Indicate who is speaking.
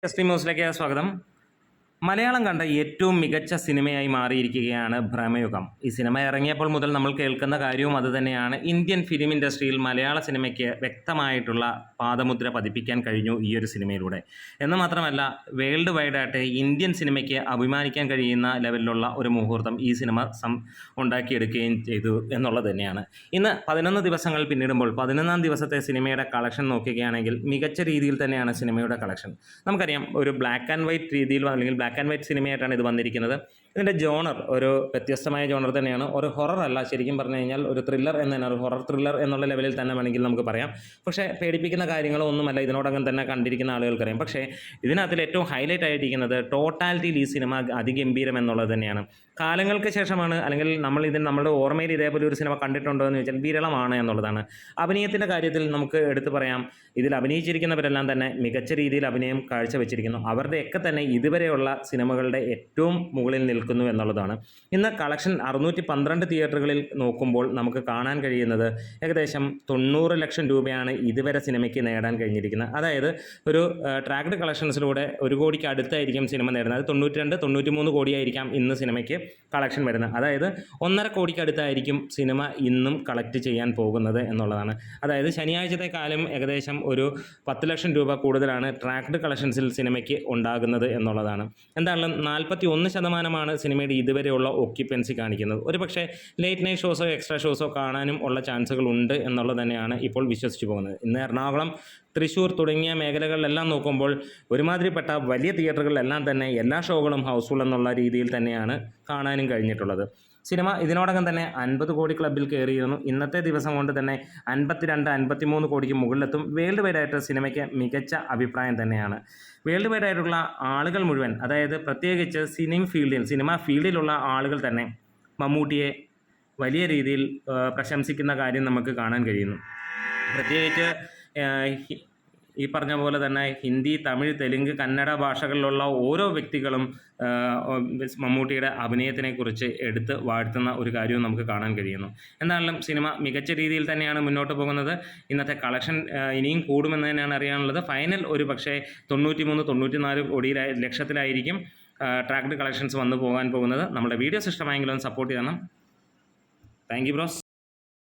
Speaker 1: S T ന്യൂസിലേക്ക് സ്വാഗതം. മലയാളം കണ്ട ഏറ്റവും മികച്ച സിനിമയായി മാറിയിരിക്കുകയാണ് ഭ്രമയുഗം. ഈ സിനിമ ഇറങ്ങിയപ്പോൾ മുതൽ നമ്മൾ കേൾക്കുന്ന കാര്യവും അതുതന്നെയാണ്. ഇന്ത്യൻ ഫിലിം ഇൻഡസ്ട്രിയിൽ മലയാള സിനിമയ്ക്ക് വ്യക്തമായിട്ടുള്ള പാദമുദ്ര പതിപ്പിക്കാൻ കഴിഞ്ഞു ഈ ഒരു സിനിമയിലൂടെ. എന്ന് മാത്രമല്ല, വേൾഡ് വൈഡായിട്ട് ഇന്ത്യൻ സിനിമയ്ക്ക് അഭിമാനിക്കാൻ കഴിയുന്ന ലെവലിലുള്ള ഒരു മുഹൂർത്തം ഈ സിനിമ ഉണ്ടാക്കിയെടുക്കുകയും ചെയ്തു എന്നുള്ളത് തന്നെയാണ്. ഇന്ന് 11 ദിവസങ്ങൾ പിന്നിടുമ്പോൾ 11ാം ദിവസത്തെ സിനിമയുടെ കളക്ഷൻ നോക്കുകയാണെങ്കിൽ മികച്ച രീതിയിൽ തന്നെയാണ് സിനിമയുടെ കളക്ഷൻ. നമുക്കറിയാം, ഒരു ബ്ലാക്ക് ആൻഡ് വൈറ്റ് രീതിയിൽ അല്ലെങ്കിൽ ബ്ലാക്ക് ആൻഡ് വൈറ്റ് സിനിമയായിട്ടാണ് ഇത് വന്നിരിക്കുന്നത്. ഇതിൻ്റെ ജോണർ ഒരു വ്യത്യസ്തമായ ജോണർ തന്നെയാണ്. ഒരു ഹൊറർ അല്ല, ശരിക്കും പറഞ്ഞു കഴിഞ്ഞാൽ ഒരു ത്രില്ലർ എന്ന് തന്നെ, ഒരു ഹൊറർ ത്രില്ലർ എന്നുള്ള ലെവലിൽ തന്നെ വേണമെങ്കിൽ നമുക്ക് പറയാം. പക്ഷേ പേടിപ്പിക്കുന്ന കാര്യങ്ങളോ ഒന്നുമല്ല ഇതിനോടകം തന്നെ കണ്ടിരിക്കുന്ന ആളുകൾക്കറിയാം. പക്ഷേ ഇതിനകത്തിൽ ഏറ്റവും ഹൈലൈറ്റ് ആയിരിക്കുന്നത് ടോട്ടാലിറ്റിയിൽ ഈ സിനിമ അതിഗംഭീരം എന്നുള്ളത് തന്നെയാണ്. കാലങ്ങൾക്ക് ശേഷമാണ്, അല്ലെങ്കിൽ നമ്മുടെ ഓർമ്മയിൽ ഇതേപോലെ ഒരു സിനിമ കണ്ടിട്ടുണ്ടോ എന്ന് ചോദിച്ചാൽ വിരളമാണ് എന്നുള്ളതാണ്. അഭിനയത്തിൻ്റെ കാര്യത്തിൽ നമുക്ക് എടുത്തു പറയാം, ഇതിൽ അഭിനയിച്ചിരിക്കുന്നവരെല്ലാം തന്നെ മികച്ച രീതിയിൽ അഭിനയം കാഴ്ചവെച്ചിരിക്കുന്നു. അവരുടെയൊക്കെ തന്നെ ഇതുവരെയുള്ള സിനിമകളുടെ ഏറ്റവും മുകളിൽ നിൽക്കുന്നു എന്നുള്ളതാണ്. ഇന്ന് കളക്ഷൻ 612 തിയേറ്ററുകളിൽ നോക്കുമ്പോൾ നമുക്ക് കാണാൻ കഴിയുന്നത് ഏകദേശം 90 ലക്ഷം രൂപയാണ് ഇതുവരെ സിനിമയ്ക്ക് നേടാൻ കഴിഞ്ഞിരിക്കുന്നത്. അതായത് ഒരു ട്രാക്ഡ് കളക്ഷൻസിലൂടെ 1 കോടിക്ക് അടുത്തായിരിക്കും സിനിമ നേടുന്നത്. അത് 92-93 കോടിയായിരിക്കാം ഇന്ന് സിനിമയ്ക്ക് കളക്ഷൻ വരുന്നത്. അതായത് 1.5 കോടിക്ക് അടുത്തായിരിക്കും സിനിമ ഇന്നും കളക്ട് ചെയ്യാൻ പോകുന്നത് എന്നുള്ളതാണ്. അതായത് ശനിയാഴ്ചത്തെക്കാലം ഏകദേശം ഒരു 10 ലക്ഷം രൂപ കൂടുതലാണ് ട്രാക്ഡ് കളക്ഷൻസിൽ സിനിമയ്ക്ക് ഉണ്ടാകുന്നത് എന്നുള്ളതാണ്. എന്തായാലും 41% സിനിമയുടെ ഇതുവരെയുള്ള ഓക്യുപ്പൻസി കാണിക്കുന്നത്. ഒരു പക്ഷേ ലേറ്റ് നൈറ്റ് ഷോസോ എക്സ്ട്രാ ഷോസോ കാണാനും ഉള്ള ചാൻസുകൾ ഉണ്ട് എന്നുള്ളത് തന്നെയാണ് ഇപ്പോൾ വിശ്വസിച്ചു പോകുന്നത്. ഇന്ന് എറണാകുളം, തൃശ്ശൂർ തുടങ്ങിയ മേഖലകളിലെല്ലാം നോക്കുമ്പോൾ ഒരുമാതിരിപ്പെട്ട വലിയ തിയേറ്ററുകളിലെല്ലാം തന്നെ എല്ലാ ഷോകളും ഹൗസ്ഫുൾ എന്നുള്ള രീതിയിൽ തന്നെയാണ് കാണാനും കഴിഞ്ഞിട്ടുള്ളത്. സിനിമ ഇതിനോടകം തന്നെ 50 കോടി ക്ലബ്ബിൽ കയറിയിരുന്നു. ഇന്നത്തെ ദിവസം കൊണ്ട് തന്നെ 52-53 കോടിക്ക് മുകളിലെത്തും. വേൾഡ് വൈഡായിട്ട് സിനിമയ്ക്ക് മികച്ച അഭിപ്രായം തന്നെയാണ്. വേൾഡ് വൈഡായിട്ടുള്ള ആളുകൾ മുഴുവൻ, അതായത് പ്രത്യേകിച്ച് സിനിമ ഫീൽഡിലുള്ള ആളുകൾ തന്നെ മമ്മൂട്ടിയെ വലിയ രീതിയിൽ പ്രശംസിക്കുന്ന കാര്യം നമുക്ക് കാണാൻ കഴിയുന്നു. പ്രത്യേകിച്ച് ഈ പറഞ്ഞ പോലെ തന്നെ ഹിന്ദി, തമിഴ്, തെലുങ്ക്, കന്നഡ ഭാഷകളിലുള്ള ഓരോ വ്യക്തികളും മമ്മൂട്ടിയുടെ അഭിനയത്തിനെക്കുറിച്ച് എടുത്ത് വാഴ്ത്തുന്ന ഒരു കാര്യവും നമുക്ക് കാണാൻ കഴിയുന്നു. എന്തായാലും സിനിമ മികച്ച രീതിയിൽ തന്നെയാണ് മുന്നോട്ട് പോകുന്നത്. ഇന്നത്തെ കളക്ഷൻ ഇനിയും കൂടുമെന്ന് തന്നെയാണ് അറിയാനുള്ളത്. ഫൈനൽ ഒരു പക്ഷേ 93-94 ലക്ഷത്തിലായിരിക്കും ട്രാക്ഡ് കളക്ഷൻസ് വന്നു പോകാൻ പോകുന്നത്. നമ്മുടെ വീഡിയോസ് ഇഷ്ടമായെങ്കിലും സപ്പോർട്ട് ചെയ്യണം. Thank you bros.